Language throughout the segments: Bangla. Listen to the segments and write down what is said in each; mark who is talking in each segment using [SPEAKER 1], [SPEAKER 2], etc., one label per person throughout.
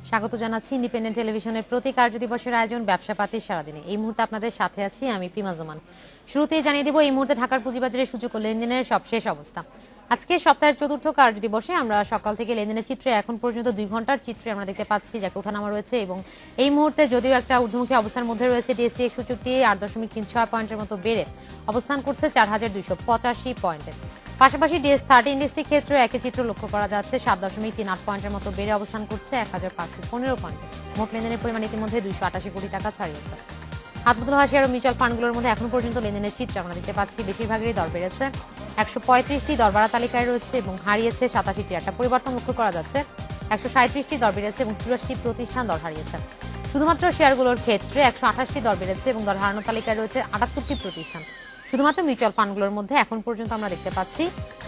[SPEAKER 1] স্বাগত জানাচ্ছি ইন্ডিপেন্ডেন্ট টেলিভিশনের প্রতি কার্যদিবসের আয়োজন ব্যবসাপাতির সারাদিনে। এই মুহূর্তে আপনাদের সাথে আছি আমি প্রিমা জামান। শুরুতেই জানিয়ে দেব এই মুহূর্তে ঢাকার পুঁজিবাজারের সূচক ও লেনদেনের সবশেষ অবস্থা। আজকে সপ্তাহের চতুর্থ কার্যদিবসে আমরা সকাল থেকে লেনদেনের চিত্রে এখন পর্যন্ত 2 ঘন্টার চিত্রে আমরা দেখতে পাচ্ছি যে একটা ওঠানামা রয়েছে এবং এই মুহূর্তে যদিও একটা ঊর্ধ্বমুখী অবস্থার মধ্যে রয়েছে ডিএসসি 100টি 8.36 পয়েন্টের মতো বেড়ে অবস্থান করছে 4285 পয়েন্টে। পাশাপাশি ডিএস30 ইন্ডেক্সটির ক্ষেত্রে একই চিত্র লক্ষ্য করা যাচ্ছে 7.38 পয়েন্টের মতো বেড়ে অবস্থান করছে 1515 পয়েন্টে। মোট লেনদেনের পরিমাণ ইতিমধ্যে 288 কোটি টাকা ছাড়িয়েছে। হাতবদল হওয়া শেয়ার ও মিউচুয়াল ফান্ডগুলোর মধ্যে এখন পর্যন্ত লেনদেনের চিত্র আমরা দেখতে পাচ্ছি বেশিরভাগেরই দর বেড়েছে। 135টি দর বাড়া তালিকায় রয়েছে এবং হারিয়েছে 87টি। একটা পরিবর্তন লক্ষ্য করা যাচ্ছে, 137টি দর বেড়েছে এবং 84টি প্রতিষ্ঠান দর হারিয়েছে। শুধুমাত্র শেয়ারগুলোর ক্ষেত্রে 128টি দর বেড়েছে এবং দর হারানোর তালিকায় রয়েছে 78টি প্রতিষ্ঠান। শুধুমাত্র মিউচুয়াল ফান্ডগুলোর মধ্যে এখন পর্যন্ত আমরা দেখতে পাচ্ছি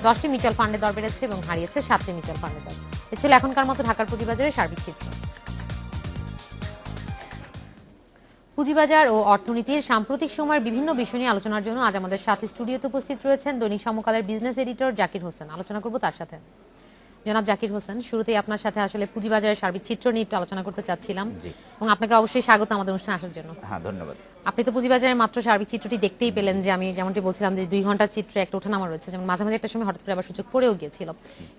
[SPEAKER 1] 10টি মিউচুয়াল ফান্ডের দর বেড়েছে এবং হারিয়েছে 7টি মিউচুয়াল ফান্ডের দর। এ ছিল এখনকার মতো ঢাকার পুঁজিবাজারের সার্বিক চিত্র। পুঁজিবাজার ও অর্থনীতির সাম্প্রতিক সময়ের বিভিন্ন বিষয় নিয়ে আলোচনার জন্য আজ আমাদের সাথে স্টুডিওতে উপস্থিত রয়েছেন দৈনিক সমকালের বিজনেস এডিটর জাকির হোসেন। আলোচনা করব তার সাথে। জনাব জাকির হোসেন, শুরুতেই আপনার সাথে আসলে পুঁজিবাজারের সার্বিক চিত্র নিয়ে একটু আলোচনা করতে চাচ্ছিলাম এবং আপনাকে অবশ্যই স্বাগত আমাদের অনুষ্ঠানে আসার জন্য।
[SPEAKER 2] হ্যাঁ, ধন্যবাদ।
[SPEAKER 1] আপনি তো পুঁজিবাজারের মাত্র সার্বিক চিত্রটি দেখতেই পেলেন যে আমি যেমনটি বলছিলাম যে 2 ঘন্টার চিত্রে একটা ওঠানামা রয়েছে, যেমন মাঝে মাঝে একটা সময় হঠাৎ করে আবার সূচক পড়েও গিয়েছিল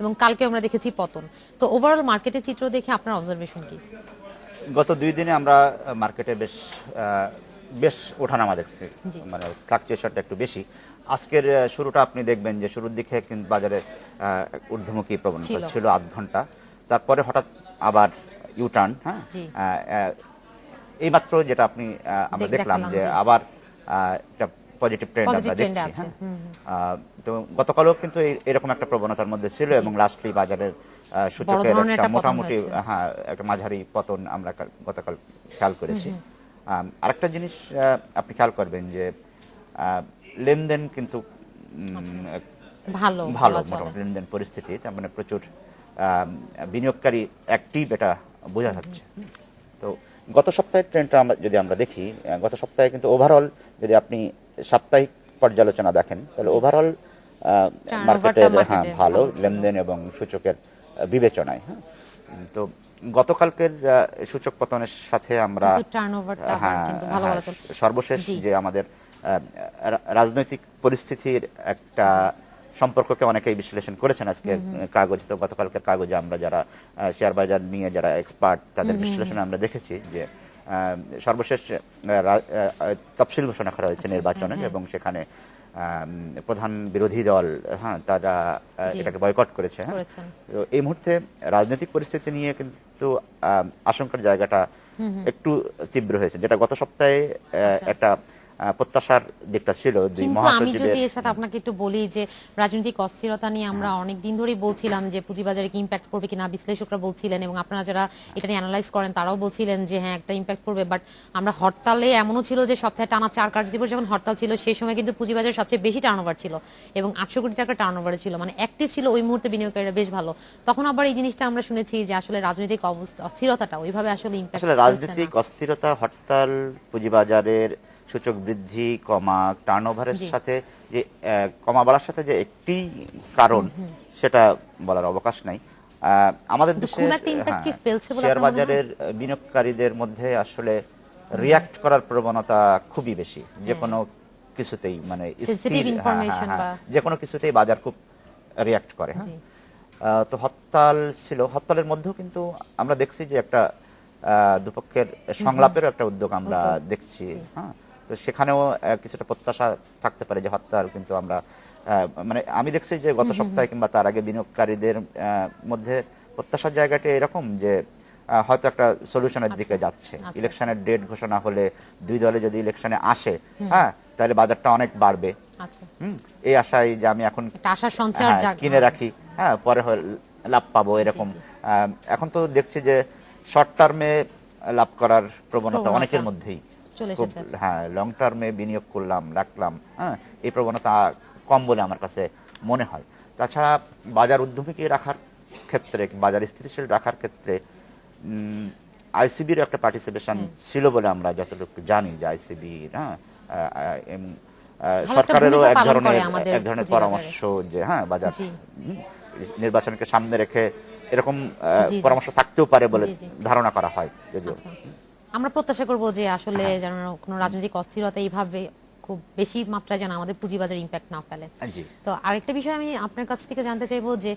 [SPEAKER 1] এবং কালকে আমরা দেখেছি পতন। তো ওভারঅল মার্কেটের চিত্র দেখে আপনার অবজারভেশন কি?
[SPEAKER 2] গত 2 দিনে আমরা মার্কেটে বেশ ওঠানামা দেখছি, মানে ফ্লাকচুয়েশনটা একটু বেশি। আজকের শুরুটা আপনি দেখবেন যে শুরুর দিকে কিন্তু বাজারে ঊর্ধ্বমুখী প্রবণতা ছিল আধ ঘন্টা, তারপরে হঠাৎ আবার ইউটার্ন। হ্যাঁ, এইমাত্র যেটা আমরা দেখলাম যে আবার একটা পজিটিভ ট্রেন্ড আমরা দেখছি। হ্যাঁ, তো গতকালও কিন্তু এরকম একটা প্রবণতার মধ্যে ছিল এবং লাস্টলি বাজারের সূচকের একটা মোটামুটি একটা মাঝারি পতন আমরা গতকাল খেয়াল করেছি। আরেকটা জিনিস আপনি খেয়াল করবেন যে লেনদেন কিন্তু
[SPEAKER 1] ভালো
[SPEAKER 2] মোটামুটি লেনদেন পরিস্থিতি, তার মানে প্রচুর বিনিয়োগকারী অ্যাক্টিভ, এটা বোঝা যাচ্ছে। তো গত সপ্তাহের ট্রেন্ডটা যদি আমরা দেখি, গত সপ্তাহে কিন্তু ওভারঅল যদি আপনি সাপ্তাহিক পর্যালোচনা দেখেন তাহলে ওভারঅল মার্কেটের ভালো লেনদেন এবং সূচকের বিবেচনায়। হ্যাঁ, তো গতকালকের সূচক পতনের সাথে আমরা সর্বশেষ যে আমাদের রাজনৈতিক পরিস্থিতির একটা সম্পর্ককে অনেকেই বিশ্লেষণ করেছেন আজকে কাগজে। তো গতকালকের কাগজে আমরা যারা শেয়ার বাজার নিয়ে যারা এক্সপার্ট তাদের বিশ্লেষণে আমরা দেখেছি যে সর্বশেষ তফসিল ঘোষণা করা হয়েছে নির্বাচনের এবং সেখানে প্রধান বিরোধী দল তারা এটাকে বয়কট করেছে। তো এই মুহূর্তে রাজনৈতিক পরিস্থিতি নিয়ে কিন্তু আশঙ্কার জায়গাটা একটু তীব্র হয়েছে, যেটা গত সপ্তাহে একটা প্রত্যাশার দিকটা ছিল।
[SPEAKER 1] আমি যদি এর সাথে আপনাকে একটু বলি যে রাজনৈতিক অস্থিরতা নিয়ে আমরা অনেক দিন ধরেই বলছিলাম যে পুঁজিবাজারে কি ইম্প্যাক্ট করবে কিনা, বিশ্লেষকরা বলছিলেন এবং আপনারা যারা এটা নিয়ে অ্যানালাইজ করেন তারাও বলছিলেন যে হ্যাঁ একটা ইম্প্যাক্ট করবে। বাট আমরা হরতালে এমনও ছিল যে সপ্তাহে টানা 4 কার্যদিবস যখন হরতাল ছিল সেই সময় কিন্তু পুঁজিবাজারে সবচেয়ে বেশি টার্নওভার ছিল এবং 800 কোটি টাকা টার্নওভার ছিল, মানে অ্যাক্টিভ ছিল ওই মুহূর্তে বিনিয়োগকারীরা বেশ ভালো। তখন আবার এই জিনিসটা আমরা শুনেছি যে আসলে রাজনৈতিক অস্থিরতাটা ওইভাবে আসলে ইম্প্যাক্ট,
[SPEAKER 2] আসলে রাজনৈতিক অস্থিরতা, হরতাল, পুঁজিবাজারের সূচক বৃদ্ধি কমা, টার্নওভারের সাথে যে কমা বাড়ার সাথে যে একটি কারণ সেটা বলার অবকাশ নাই। আমাদের দেশে শেয়ার বাজারের বিনিয়োগকারীদের মধ্যে আসলে রিয়্যাক্ট করার প্রবণতা খুবই বেশি, যে কোনো কিছুতেই, মানে যে কোনো কিছুতেই বাজার খুব রিয়্যাক্ট করে। তো হরতাল ছিল, হরতালের মধ্যেও কিন্তু আমরা দেখছি যে একটা দুপক্ষের সংলাপের একটা উদ্যোগ আমরা দেখছি। হ্যাঁ, তো সেখানেও কিছুটা প্রত্যাশা থাকতে পারে যে হরতাল কিন্তু আমরা মানে আমি দেখছি যে গত সপ্তাহে কিংবা তার আগে বিনিয়োগকারীদের মধ্যে প্রত্যাশার জায়গাটা এরকম যে হয়তো একটা সলিউশনের দিকে যাচ্ছে। ইলেকশনের ডেট ঘোষণা হলে দুই দলে যদি ইলেকশনে আসে, হ্যাঁ, তাহলে বাজারটা অনেক বাড়বে। এই আশায় যে আমি এখন কিনে রাখি, হ্যাঁ, পরে লাভ পাবো, এরকম। এখন তো দেখছি যে শর্ট টার্মে লাভ করার প্রবণতা অনেকের মধ্যেই, হ্যাঁ, লং টার্মে বিনিয়োগ করলাম, রাখলাম, হ্যাঁ, এই প্রবণতা কম বলে আমার কাছে মনে হয়। তাছাড়া বাজার উদ্যমীকে রাখার ক্ষেত্রে, বাজার স্থিতিশীল রাখার ক্ষেত্রে আইসিবির একটা পার্টিসিপেশন ছিল বলে আমরা যতটুকু জানি যে আইসিবি, হ্যাঁ, সরকারেরও এক ধরনের পরামর্শ যে হ্যাঁ বাজার নির্বাচনকে সামনে রেখে এরকম
[SPEAKER 1] জি, জি।
[SPEAKER 2] পরামর্শ থাকতেও পারে বলে
[SPEAKER 1] জি, জি।
[SPEAKER 2] ধারণা করা হয় যদিও।
[SPEAKER 1] আচ্ছা, আমরা প্রত্যাশা করব যে আসলে
[SPEAKER 2] হ্যাঁ।
[SPEAKER 1] যেন কোনো রাজনৈতিক অস্থিরতা এইভাবে খুব বেশি মাত্রায় যেন আমাদের পুঁজিবাজারে ইম্প্যাক্ট না ফেলে।
[SPEAKER 2] জি।
[SPEAKER 1] তো আরেকটা বিষয় আমি আপনার কাছ থেকে জানতে চাইবো যে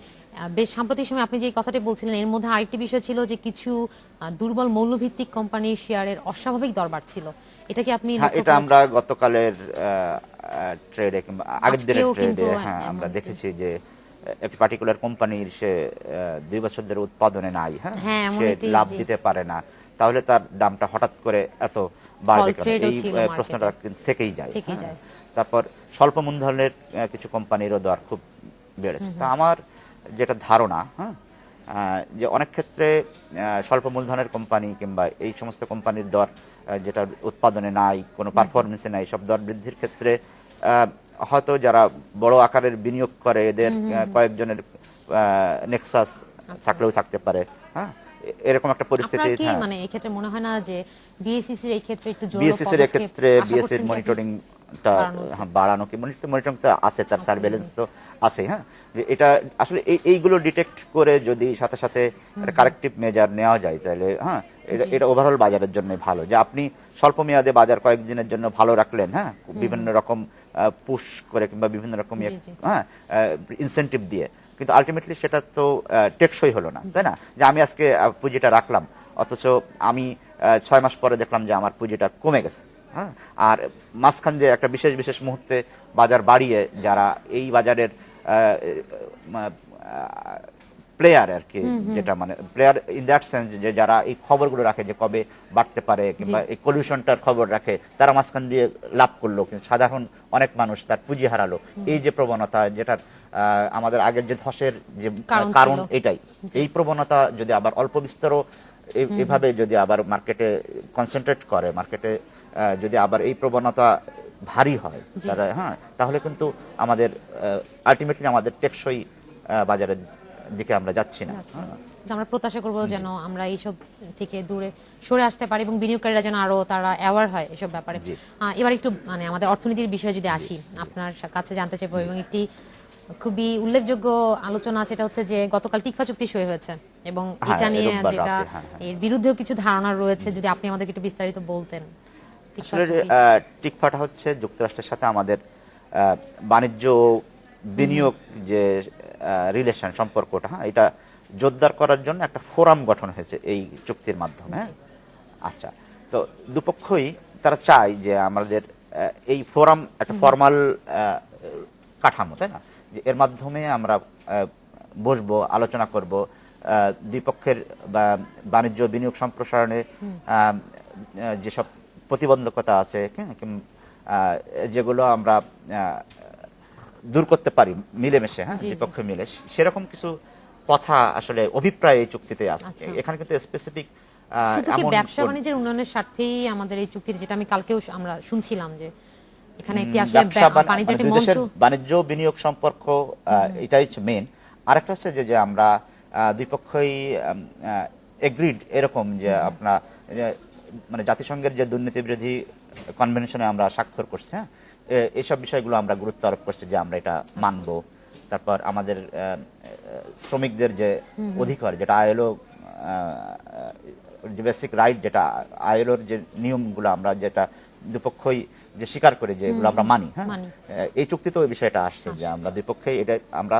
[SPEAKER 1] বেশ সাম্প্রতিক সময়ে আপনি যে কথাটি বলছিলেন এর মধ্যে আরেকটি বিষয় ছিল যে কিছু দুর্বল মৌলভিত্তিক কোম্পানির শেয়ারের অস্বাভাবিক দর বাড়ছিল। এটা কি আপনি
[SPEAKER 2] হ্যাঁ,
[SPEAKER 1] লক্ষ্য
[SPEAKER 2] এটা আমরা
[SPEAKER 1] করেছেন?
[SPEAKER 2] গতকালের ট্রেডে কিংবা আগের দিনের
[SPEAKER 1] আজকেও কিন্তু
[SPEAKER 2] ট্রেডে হ্যাঁ আমরা
[SPEAKER 1] এমনটি।
[SPEAKER 2] দেখেছি যে একটি পার্টিকুলার কোম্পানির সে ২ বছর ধরে উৎপাদনে নাই, হ্যাঁ?
[SPEAKER 1] হ্যাঁ, এমন
[SPEAKER 2] সে
[SPEAKER 1] একটি
[SPEAKER 2] লাভ
[SPEAKER 1] জি।
[SPEAKER 2] দিতে পারে না। তাহলে তার দামটা হঠাৎ করে এত
[SPEAKER 1] ফল
[SPEAKER 2] বাড়বে কেন?
[SPEAKER 1] ট্রেডও
[SPEAKER 2] এই
[SPEAKER 1] ছিল মার্কেটে।
[SPEAKER 2] প্রশ্নটা কিন্তু থেকেই যায়,
[SPEAKER 1] থেকেই
[SPEAKER 2] হ্যাঁ?
[SPEAKER 1] যায়।
[SPEAKER 2] তারপর স্বল্প মূলধনের কিছু কোম্পানিরও দর খুব বেড়েছে। তো আমার যেটা ধারণা, হ্যাঁ? যে অনেক ক্ষেত্রে স্বল্প মূলধনের কোম্পানি কিংবা এই সমস্ত কোম্পানির দর যেটা উৎপাদনে নাই, কোনো পারফরমেন্সে নাই, সব দর বৃদ্ধির ক্ষেত্রে আহ, হয়তো যারা বড় আকারের বিনিয়োগ করে এদের কয়েকজনের নেক্সাস
[SPEAKER 1] আচ্ছা।
[SPEAKER 2] থাকলেও থাকতে পারে, হ্যাঁ? এরকম একটা পরিস্থিতি,
[SPEAKER 1] আপনার কি
[SPEAKER 2] হ্যাঁ।
[SPEAKER 1] মানে এক্ষেত্রে মনে হয় না যে বিএসইসির এই ক্ষেত্রে একটু জোরালো
[SPEAKER 2] বিএসসিসির
[SPEAKER 1] পদক্ষেপ
[SPEAKER 2] এক্ষেত্রে
[SPEAKER 1] আশা
[SPEAKER 2] বিএসসির
[SPEAKER 1] করছেন কি আপনি
[SPEAKER 2] মনিটরিংটা
[SPEAKER 1] বাড়ানো উচিত?
[SPEAKER 2] বাড়ানো কি মনিটরিং তো আছে, তার
[SPEAKER 1] আচ্ছা,
[SPEAKER 2] সার্ভেলেন্স তো আছে, হ্যাঁ। যে এটা আসলে এইগুলো ডিটেক্ট করে যদি সাথে সাথে একটা কারেক্টিভ মেজার নেওয়া যায় তাহলে, হ্যাঁ, এটা
[SPEAKER 1] জি।
[SPEAKER 2] এটা ওভারঅল বাজারের জন্য ভালো। যে আপনি স্বল্প মেয়াদে বাজার কয়েকদিনের জন্য ভালো রাখলেন, হ্যাঁ, বিভিন্ন রকম পুশ করে কিংবা বিভিন্ন রকম
[SPEAKER 1] জি, জি।
[SPEAKER 2] হ্যাঁ ইনসেনটিভ দিয়ে, কিন্তু আলটিমেটলি সেটা তো টেকসই হলো না, তাই না? যে আমি আজকে পুঁজিটা রাখলাম, অথচ আমি 6 মাস পরে দেখলাম যে আমার পুঁজিটা কমে গেছে, হ্যাঁ। আর মাঝখান দিয়ে একটা বিশেষ বিশেষ মুহূর্তে বাজার বাড়িয়ে যারা এই বাজারের প্লেয়ার আর কি, যেটা মানে প্লেয়ার ইন দ্যাট সেন্স যে যারা এই খবরগুলো রাখে যে কবে বাড়তে পারে কিংবা
[SPEAKER 1] জি।
[SPEAKER 2] এই পলিউশনটার খবর রাখে, তারা মাঝখান দিয়ে লাভ করলো, কিন্তু সাধারণ অনেক মানুষ তার পুঁজি হারালো। এই যে প্রবণতা, যেটা আমাদের আগের যে ধসের যে কারণ
[SPEAKER 1] ছিল।
[SPEAKER 2] এটাই,
[SPEAKER 1] জি।
[SPEAKER 2] এই প্রবণতা যদি আবার অল্প বিস্তরও এভাবে যদি আবার মার্কেটে কনসেন্ট্রেট করে, মার্কেটে যদি আবার এই প্রবণতা ভারী হয়,
[SPEAKER 1] জি।
[SPEAKER 2] তারা, হ্যাঁ, তাহলে কিন্তু আমাদের আলটিমেটলি আমাদের টেকসই বাজারের দিকে আমরা যাচ্ছি না,
[SPEAKER 1] আচ্ছা।
[SPEAKER 2] হ্যাঁ।
[SPEAKER 1] তো আমরা প্রত্যাশা করব যেন আমরা এইসব থেকে দূরে সরে আসতে পারি এবং বিনিয়োগকারীরা যেন আরো তারা অ্যাওয়ার হয় এসব ব্যাপারে।
[SPEAKER 2] জি।
[SPEAKER 1] এবার একটু মানে আমাদের অর্থনীতির বিষয়ে যদি আসি, আপনার কাছে জানতে চাইবো এবং একটি খুবই উল্লেখযোগ্য আলোচনা সেটা হচ্ছে যে গতকাল টিকফা চুক্তি সই হয়েছে এবং
[SPEAKER 2] হ্যাঁ,
[SPEAKER 1] এটা নিয়ে
[SPEAKER 2] রোববার
[SPEAKER 1] যেটা
[SPEAKER 2] রাতে, হ্যাঁ, হ্যাঁ।
[SPEAKER 1] এর বিরুদ্ধেও কিছু ধারণা রয়েছে, যদি আপনি আমাদেরকে একটু বিস্তারিত বলতেন। টিকফা
[SPEAKER 2] আসলে
[SPEAKER 1] চুক্তি।
[SPEAKER 2] টিকফাটা হচ্ছে যুক্তরাষ্ট্রের সাথে আমাদের বাণিজ্য ও বিনিয়োগ যে রিলেশন সম্পর্কটা, হ্যাঁ, এটা জোরদার করার জন্য একটা ফোরাম গঠন হয়েছে এই চুক্তির মাধ্যমে, হ্যাঁ। আচ্ছা, তো দুপক্ষই তারা চায় যে আমাদের এই ফোরাম একটা ফর্মাল কাঠামো, তাই না? যে এর মাধ্যমে আমরা বসবো, আলোচনা করব, দুই পক্ষের বাণিজ্য বিনিয়োগ সম্প্রসারণে যেসব প্রতিবন্ধকতা আছে, হ্যাঁ, যেগুলো আমরা দূর করতে পারি মিলেমিশে, হ্যাঁ,
[SPEAKER 1] জি, জি।
[SPEAKER 2] বিপক্ষে মিলে, সেরকম কিছু কথা আসলে অভিপ্রায় এই চুক্তিতে আছে।
[SPEAKER 1] আচ্ছা।
[SPEAKER 2] এখানে কিন্তু স্পেসিফিক
[SPEAKER 1] শুধু কি
[SPEAKER 2] এমন
[SPEAKER 1] ব্যবসা বাণিজ্যের উন্নয়নের স্বার্থেই আমাদের এই চুক্তির, যেটা আমি কালকেও আমরা শুনছিলাম যে এখানে একটি আসলে
[SPEAKER 2] ব্যবসা
[SPEAKER 1] বাণিজ্যের
[SPEAKER 2] মানে
[SPEAKER 1] একটি
[SPEAKER 2] দুই
[SPEAKER 1] মঞ্চ।
[SPEAKER 2] দেশের বাণিজ্য বিনিয়োগ সম্পর্ক, এটাই হচ্ছে মেন। আরেকটা হচ্ছে যে আমরা দুই পক্ষই এগ্রিড এরকম যে আপনার মানে জাতিসংঘের যে দুর্নীতি বিরোধী কনভেনশনে আমরা স্বাক্ষর করছি, হ্যাঁ, এইসব বিষয়গুলো আমরা গুরুত্ব আরোপ করছি যে আমরা এটা মানব। তারপর আমাদের শ্রমিকদের যে অধিকার, যেটা আইএলও যে বেসিক রাইট, যেটা আইএলওর যে নিয়মগুলো আমরা যেটা দুপক্ষই যে স্বীকার করে যে এগুলো আমরা মানি, হ্যাঁ।
[SPEAKER 1] মানি।
[SPEAKER 2] এই চুক্তিতেও এই বিষয়টা আসছে যে আমরা দুই পক্ষেই এটা আমরা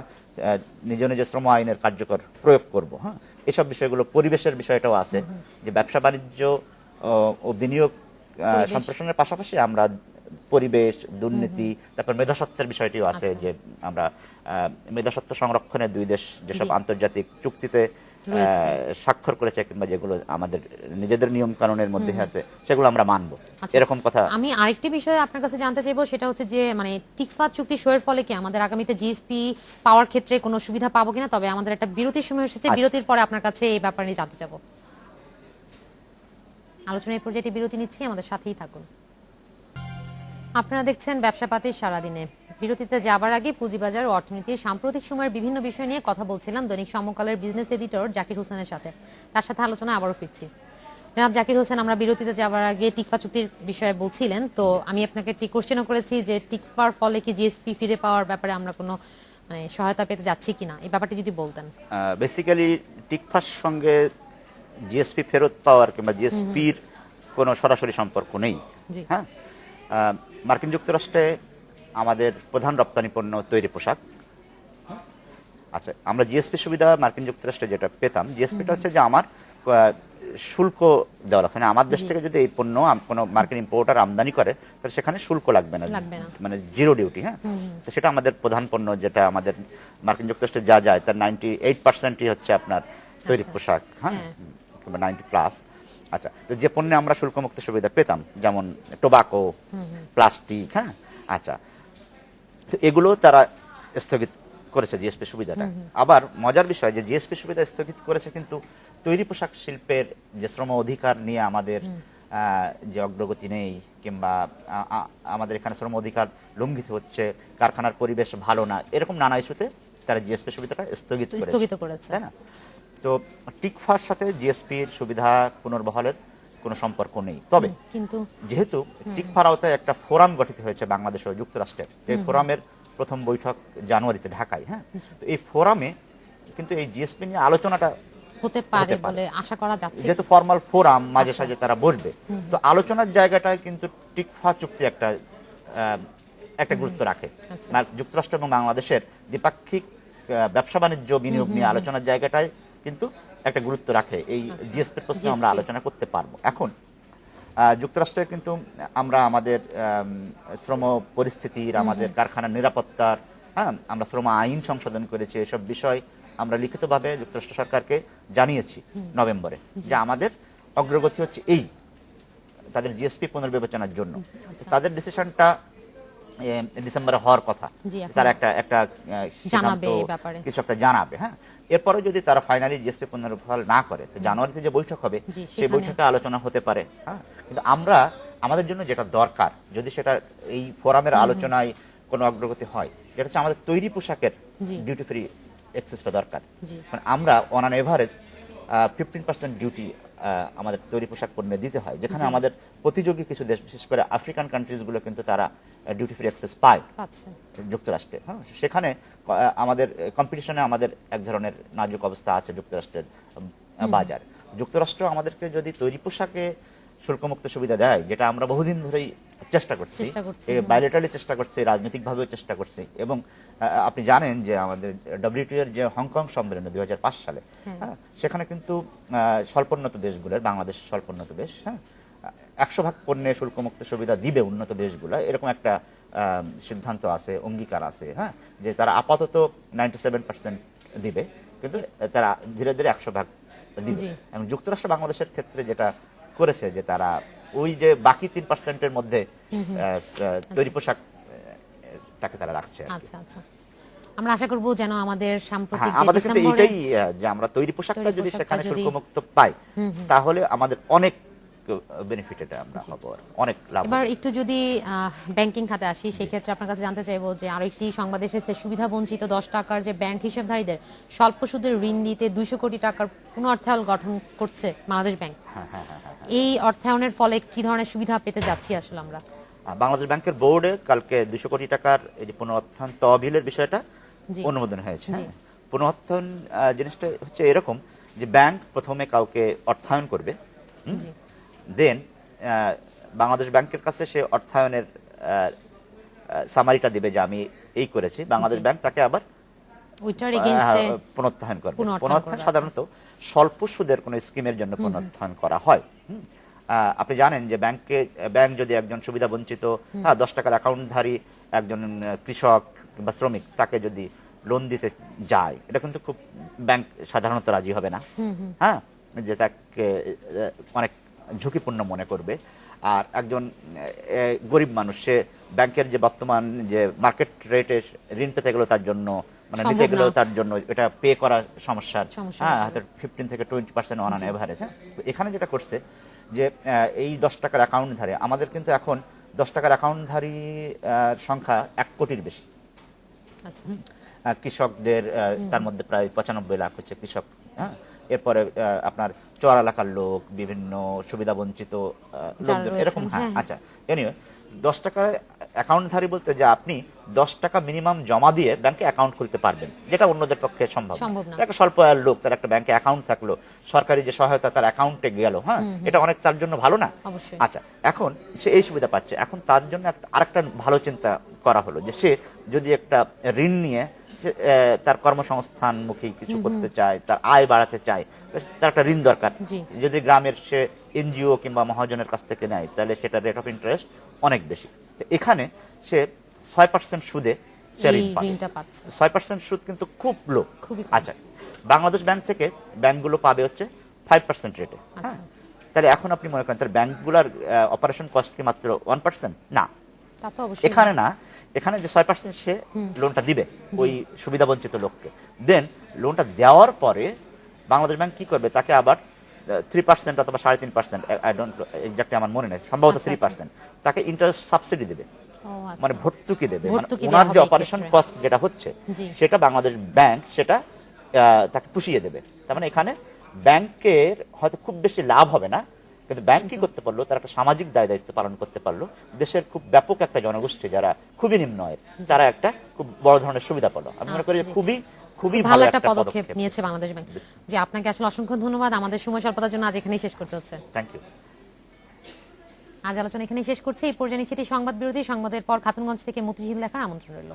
[SPEAKER 2] নিজ নিজ শ্রম আইনের কার্যকর প্রয়োগ করব, হ্যাঁ। এসব বিষয়গুলো, পরিবেশের বিষয়টাও আছে যে ব্যবসা বাণিজ্য ও বিনিয়োগ
[SPEAKER 1] পরিবেশ।
[SPEAKER 2] সম্প্রসারণের পাশাপাশি আমরা পরিবেশ, দুর্নীতি, তারপর মেধাস্বত্বের বিষয়টিও আছে,
[SPEAKER 1] আচ্ছা।
[SPEAKER 2] যে আমরা মেধাস্বত্ব সংরক্ষণে দুই দেশ যেসব
[SPEAKER 1] জি।
[SPEAKER 2] আন্তর্জাতিক চুক্তিতে
[SPEAKER 1] রয়েছে।
[SPEAKER 2] স্বাক্ষর করেছে কিংবা যেগুলো আমাদের নিজেদের নিয়ম কানুনের মধ্যে আছে, সেগুলো আমরা মানবো,
[SPEAKER 1] আচ্ছা,
[SPEAKER 2] এরকম কথা।
[SPEAKER 1] আমি আরেকটি বিষয় আপনার কাছে জানতে চাইবো, সেটা হচ্ছে যে মানে টিকফা চুক্তি সইয়ের ফলে কি আমাদের আগামীতে জিএসপি পাওয়ার ক্ষেত্রে কোনো সুবিধা পাবো কিনা? তবে আমাদের একটা বিরতির সময় এসেছে,
[SPEAKER 2] আচ্ছা।
[SPEAKER 1] বিরতির পরে আপনার কাছে এই ব্যাপারে নিয়ে জানতে চাবো। আলোচনার পর্যায়ে একটি বিরতি নিচ্ছি, আমাদের সাথেই থাকুন। আপনারা দেখছেন ব্যবসাপাতির সারাদিনে। বিরতিতে যাবার আগে পুঁজিবাজার ও অর্থনীতির সাম্প্রতিক সময়ের বিভিন্ন বিষয় নিয়ে কথা বলছিলাম দৈনিক সমকালের বিজনেস এডিটর জাকির হোসেনের সাথে। তার সাথে আলোচনা আবারও ফিরছি। জনাব জাকির হোসেন, আমরা বিরতিতে যাবার আগে টিকফা চুক্তির বিষয়ে বলছিলেন, তো আমি আপনাকে একটি কোশ্চেনও করেছি যে টিকফার ফলে কি জিএসপি ফিরে পাওয়ার ব্যাপারে আমরা কোনো মানে সহায়তা পেতে যাচ্ছি কিনা, এই ব্যাপারটি যদি বলতেন।
[SPEAKER 2] বেসিক্যালি টিকফার সঙ্গে জিএসপি ফেরত পাওয়ার কিংবা জিএসপির কোনো সরাসরি সম্পর্ক নেই।
[SPEAKER 1] জি।
[SPEAKER 2] হ্যাঁ, মার্কিন যুক্তরাষ্ট্রে আমাদের প্রধান রপ্তানি পণ্য তৈরি পোশাক। আচ্ছা, আমরা জিএসপি সুবিধা মার্কিন যুক্তরাষ্ট্রে যেটা পেতাম, জিএসপিটা হচ্ছে যে আমার শুল্ক দেওয়া আছে, মানে আমার দেশ থেকে যদি এই পণ্য কোনো মার্কিন ইম্পোর্টার আমদানি করে তাহলে সেখানে শুল্ক লাগবে না, মানে জিরো ডিউটি। হ্যাঁ, তো সেটা আমাদের প্রধান পণ্য, যেটা আমাদের মার্কিন যুক্তরাষ্ট্রে যা যায় তার 98%ই হচ্ছে আপনার তৈরি পোশাক। হ্যাঁ, কিংবা 90+। আচ্ছা, তো যে পণ্যে আমরা শুল্কমুক্ত সুবিধা পেতাম, যেমন টোবাকো, প্লাস্টিক, হ্যাঁ, আচ্ছা, তো এগুলো তারা স্থগিত করেছে জিএসপি সুবিধাটা। আবার মজার বিষয় যে জিএসপি সুবিধা স্থগিত করেছে, কিন্তু তৈরি পোশাক শিল্পের যে শ্রম অধিকার নিয়ে আমাদের যে অগ্রগতি নেই, কিংবা আমাদের এখানে শ্রম অধিকার লঙ্ঘিত হচ্ছে, কারখানার পরিবেশ ভালো না, এরকম নানা ইস্যুতে তারা জিএসপি সুবিধাটা স্থগিত করেছে, তাই না? তো টিকফার সাথে জিএসপির সুবিধা পুনর্বহালের কোনো সম্পর্ক নেই। তবে কিন্তু যেহেতু টিকফার আওতায় একটা ফোরাম গঠিত হয়েছে বাংলাদেশ ও যুক্তরাষ্ট্রের, এই ফোরামের প্রথম বৈঠক জানুয়ারিতে ঢাকায়। হ্যাঁ, তো এই ফোরামে কিন্তু এই জিএসপি নিয়ে আলোচনাটা হতে পারে বলে আশা করা যাচ্ছে, যেহেতু ফর্মাল ফোরাম, মাঝে সাঝে তারা বসবে। তো আলোচনার জায়গাটায় কিন্তু টিকফা চুক্তি একটা গুরুত্ব রাখে। যুক্তরাষ্ট্র এবং বাংলাদেশের দ্বিপাক্ষিক ব্যবসা বাণিজ্য বিনিয়োগ নিয়ে আলোচনার জায়গাটায় কিন্তু একটা গুরুত্ব রাখে। এই জিএসপির প্রশ্নে আমরা আলোচনা করতে পারবো। এখন যুক্তরাষ্ট্রে কিন্তু আমরা আমাদের শ্রম পরিস্থিতির, আমাদের কারখানার নিরাপত্তার, হ্যাঁ, আমরা শ্রম আইন সংশোধন করেছি, এসব বিষয় আমরা লিখিতভাবে যুক্তরাষ্ট্র সরকারকে জানিয়েছি নভেম্বরে, যে আমাদের অগ্রগতি হচ্ছে এই তাদের জিএসপি পুনর্বিবেচনার জন্য। তাদের ডিসিশনটা ডিসেম্বরে হওয়ার কথা, তারা একটা সিদ্ধান্ত কিছু একটা জানাবে। হ্যাঁ, এরপরে যদি তারা ফাইনালি জিএসপি পুনর্বহাল না করে, তো জানুয়ারিতে যে বৈঠক হবে সেই বৈঠকে আলোচনা হতে পারে। হ্যাঁ, কিন্তু আমাদের জন্য যেটা দরকার, যদি সেটা এই ফোরামের আলোচনায় কোনো অগ্রগতি হয়, যেটা হচ্ছে আমাদের তৈরি পোশাকের ডিউটি ফ্রি অ্যাক্সেসটা দরকার। মানে আমরা অন অ্যান এভারেজ 15% ডিউটি আমাদের তৈরি পোশাক পণ্যে দিতে হয়, যেখানে আমাদের প্রতিযোগী কিছু দেশ, বিশেষ করে আফ্রিকান কান্ট্রিজগুলো কিন্তু তারা ডিউটি ফ্রি অ্যাক্সেস পায় যুক্তরাষ্ট্রে। হ্যাঁ, সেখানে আমাদের কম্পিটিশনে আমাদের এক ধরনের নাজুক অবস্থা আছে যুক্তরাষ্ট্রের বাজার। যুক্তরাষ্ট্র আমাদেরকে যদি তৈরি পোশাকে শুল্কমুক্ত সুবিধা দেয়, যেটা আমরা বহুদিন ধরেই চেষ্টা করছি, বাইলেটারালি চেষ্টা করছি, রাজনৈতিকভাবেও চেষ্টা করছি, এবং আপনি জানেন যে আমাদের ডব্লিউটিও এর যে হংকং সম্মেলনে 2005 সালে, হ্যাঁ, সেখানে কিন্তু স্বল্পোন্নত দেশগুলোর, বাংলাদেশ স্বল্পোন্নত দেশ, হ্যাঁ, 100% পণ্যে শুল্কমুক্ত সুবিধা দিবে উন্নত দেশগুলো, এরকম একটা সিদ্ধান্ত আছে, অঙ্গীকার আছে। হ্যাঁ, যে তারা আপাতত 97% দিবে, কিন্তু তারা ধীরে ধীরে 100% দিবে। এবং যুক্তরাষ্ট্র বাংলাদেশের ক্ষেত্রে যেটা করেছে, যে তারা ওই যে বাকি 3%-এর মধ্যে তৈরি পোশাকটাকে তারা রাখছে।
[SPEAKER 1] আচ্ছা আচ্ছা, আমরা আশা করব যেন আমাদের সাম্প্রতিক
[SPEAKER 2] আমাদের কিন্তু এটাই, যে আমরা তৈরি পোশাকটা যদি সেখানে শুল্কমুক্ত পাই, তাহলে আমাদের অনেক বেনিফিটেড আমরা হব, অনেক লাভ।
[SPEAKER 1] এবার একটু যদি ব্যাংকিং খাতে আসি, সেই ক্ষেত্রে আপনার কাছে জানতে চাইবো যে আরো একটি সংবাদ এসেছে, সুবিধা বঞ্চিত 10 টাকার যে ব্যাংক হিসাবধারীদের স্বল্প সুদের ঋণ দিতে 200 কোটি টাকার পুনর্অর্থায়ন গঠন করছে বাংলাদেশ ব্যাংক। এই অর্থায়নের ফলে কি ধরনের সুবিধা পেতে যাচ্ছি আসলে আমরা?
[SPEAKER 2] বাংলাদেশ ব্যাংকের বোর্ডে কালকে 200 কোটি টাকার এই যে পুনর্অর্থায়ন তহবিলের বিষয়টা অনুমোদন হয়েছে। পুনর্অর্থায়ন জিনিসটা হচ্ছে এরকম, যে ব্যাংক প্রথমে কাউকে অর্থায়ন করবে, দেন বাংলাদেশ ব্যাংকের কাছে সে অর্থায়নের সামারিটা দিবে, যে আমি এই করেছি। বাংলাদেশ ব্যাংক তাকে আবার পুনর্অর্থায়ন করবে। পুনর্অর্থায়ন সাধারণত স্বল্প সুদের কোনো স্কিমের জন্য পুনর্অর্থায়ন করা হয়। আপনি জানেন যে ব্যাংক যদি একজন সুবিধা বঞ্চিত 10 টাকার অ্যাকাউন্টধারী একজন কৃষক বা শ্রমিক, তাকে যদি লোন দিতে যায়, এটা কিন্তু খুব ব্যাংক সাধারণত রাজি হবে না। হ্যাঁ, যে তাকে অনেক ঝুঁকিপূর্ণ মনে করবে। আর একজন গরিব মানুষ, সে ব্যাংকের যে বর্তমান যে মার্কেট রেটে ঋণ পেতে গেলেও তার জন্য, মানে নিতে গেলেও তার জন্য এটা পে করা সমস্যার। হ্যাঁ, 15 থেকে 20% অন অ্যান এভারেজ। এখানে যেটা করছে, যে এই 10 টাকার অ্যাকাউন্টধারী, আমাদের কিন্তু এখন 10 টাকার অ্যাকাউন্টধারী সংখ্যা 1 কোটির বেশি। কৃষকদের তার মধ্যে প্রায় 95 লাখ হচ্ছে কৃষক। হ্যাঁ, এরপরে আপনার চর এলাকার লোক, বিভিন্ন সুবিধা বঞ্চিত লোকজন, এরকম। হ্যাঁ, আচ্ছা, এনিওয়ে 10 টাকার অ্যাকাউন্টধারী বলতে যে আপনি 10 টাকা মিনিমাম জমা দিয়ে ব্যাংকে অ্যাকাউন্ট খুলতে পারবেন, যেটা অন্যদের পক্ষে সম্ভব
[SPEAKER 1] না।
[SPEAKER 2] একটা স্বল্প আয়ের লোক, তার একটা ব্যাংকে অ্যাকাউন্ট থাকলো, সরকারি যে সহায়তা তার অ্যাকাউন্টে গেল, হ্যাঁ, এটা অনেক তার জন্য ভালো না?
[SPEAKER 1] অবশ্যই।
[SPEAKER 2] আচ্ছা, এখন সে এই সুবিধা পাচ্ছে। এখন তার জন্য আরেকটা ভালো চিন্তা করা হলো যে সে যদি একটা ঋণ নিয়ে তার কর্মসংস্থানমুখী কিছু করতে চায়, তার আয় বাড়াতে চায়, তার একটা ঋণ দরকার। যদি গ্রামের সে এনজিও কিংবা মহাজনের কাছ থেকে নেয়, তাহলে সেটা রেট অফ ইন্টারেস্ট অনেক বেশি। তো এখানে সে 6% সুদে সে ঋণ পাচ্ছে। 6% সুদ কিন্তু খুব লো। আচ্ছা, বাংলাদেশ ব্যাংক থেকে ব্যাংকগুলো পাবে হচ্ছে 5% রেটে। হ্যাঁ, তাহলে এখন আপনি মনে করেন তার ব্যাংকগুলোর অপারেশন কস্ট কি মাত্র 1%? না, এখানে না, এখানে যে 6% সে লোনটা দিবে ওই সুবিধা বঞ্চিত লোককে, দেন লোনটা দেওয়ার পরে বাংলাদেশ ব্যাংক কি করবে, তাকে আবার 3% অথবা 3.5%, আই ডোন্ট এক্স্যাক্টলি আমার মনে নেই, সম্ভবত 3%, তাকে ইন্টারেস্ট সাবসিডি দেবে, মানে ভর্তুকি দেবে। মানে ওনার যে অপারেশন কস্ট যেটা হচ্ছে সেটা বাংলাদেশ ব্যাংক সেটা তাকে পুষিয়ে দেবে। তার মানে এখানে ব্যাংকের হয়তো খুব বেশি লাভ হবে না, কিন্তু ব্যাংক কি করতে পারলো, তারা একটা সামাজিক দায় দায়িত্ব পালন করতে পারলো। দেশের খুব ব্যাপক একটা জনগোষ্ঠী যারা খুবই নিম্ন আয়ের, তারা একটা খুব বড় ধরনের সুবিধা পেলো। আমি মনে করি খুবই খুবই ভালো একটা পদক্ষেপ
[SPEAKER 1] নিয়েছে বাংলাদেশ ব্যাংক। জি, আপনাকে আসলে অসংখ্য ধন্যবাদ। আমাদের সময় স্বল্পতার জন্য আজ এখানেই শেষ করতে হচ্ছে।
[SPEAKER 2] Thank you.
[SPEAKER 1] আজ আলোচনা এখানেই শেষ করছি। এই পর্যায়ে নিচ্ছি সংবাদ বিরতি। সংবাদের পর খাতুনগঞ্জ থেকে মতিঝিল দেখার আমন্ত্রণ রইল।